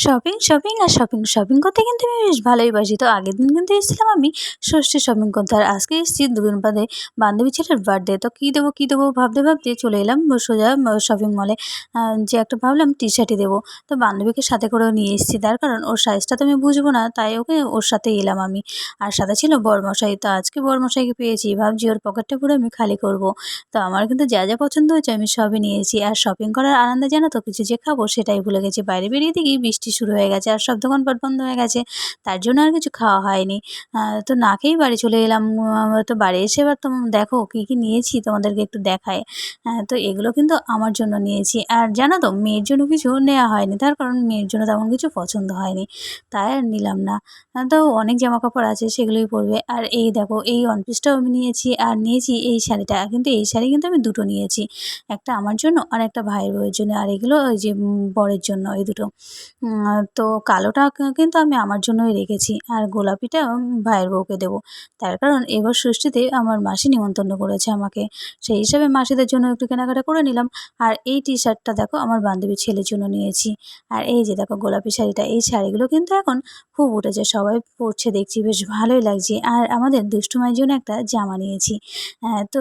Shopping করতে কিন্তু আমি বেশ ভালোই বাসি। তো আগের দিন কিন্তু এসেছিলাম আমি ষষ্ঠী শপিং করতে। আর আজকে এসেছি দুদিন বাদে বান্ধবী ছেলের বার্থডে। তো কী দেবো ভাবতে চলে এলাম সোজা শপিং মলে। যে একটা ভাবলাম টি-শার্টই দেবো। তো বান্ধবীকে সাথে করেও নিয়ে এসেছি। তার কারণ ওর সাইজটা তো আমি বুঝবো না, তাই ওকে ওর সাথেই এলাম আমি। আর সাথে ছিল বরমশাই। তো আজকে বরমশাইকে পেয়েছি। ভাবছি ওর পকেটটা পুরো আমি খালি করব। তো আমার কিন্তু যা পছন্দ হয়েছে আমি সবই নিয়েছি। আর শপিং করার আনন্দে জানো তো কিছু যে খাবো সেটাই ভুলে গেছি। বাইরে বেরিয়ে দেখি বৃষ্টি শুরু হয়ে গেছে আর সব দোকানপাট বন্ধ হয়ে গেছে। তার জন্য আর কিছু খাওয়া হয়নি। তো না খেয়েই বাড়ি চলে এলাম। তো বাড়ি এসে এবার দেখো কী নিয়েছি তোমাদেরকে একটু দেখাই। তো এগুলো কিন্তু আমার জন্য নিয়েছি। আর জানো তো মেয়ের জন্য কিছু নেওয়া হয়নি। তার কারণ মেয়ের জন্য তেমন কিছু পছন্দ হয়নি। তাই আর নিলাম না। তো অনেক জামাকাপড় আছে সেগুলোই পরবে। আর এই দেখো এই ওয়ান পিসটাও আমি নিয়েছি আর নিয়েছি এই শাড়িটা। কিন্তু এই শাড়ি কিন্তু আমি দুটো নিয়েছি। একটা আমার জন্য আর একটা ভাইয়ের বউয়ের জন্য। আর এগুলো ওই যে বরের জন্য এই দুটো। তো কালোটা কিন্তু আমি আমার জন্যই রেখেছি। আর গোলাপিটা ভাইয়ের বউকে দেবো। তার কারণ এবার ষষ্ঠীতে আমার মাসি নিমন্ত্রণ করেছে আমাকে। সেই হিসাবে মাসিদের জন্য একটু কেনাকাটা করে নিলাম। আর এই টি-শার্টটা দেখো আমার বান্ধবীর ছেলের জন্য নিয়েছি। আর এই যে দেখো গোলাপি শাড়িটা, এই শাড়িগুলো কিন্তু এখন খুব উঠেছে। সবাই পরছে দেখছি, বেশ ভালোই লাগছে। আর আমাদের দুষ্টু মায়ের জন্য একটা জামা নিয়েছি। তো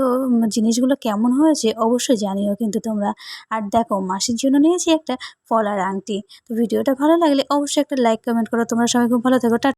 জিনিসগুলো কেমন হয়েছে অবশ্যই জানিও কিন্তু তোমরা। আর দেখো মাসির জন্য নিয়েছি একটা পলার আংটি। তো ভিডিওটা ভালো লাগলে অবশ্যই একটা লাইক কমেন্ট করো। তোমরা সবাই খুব ভালো থেকো।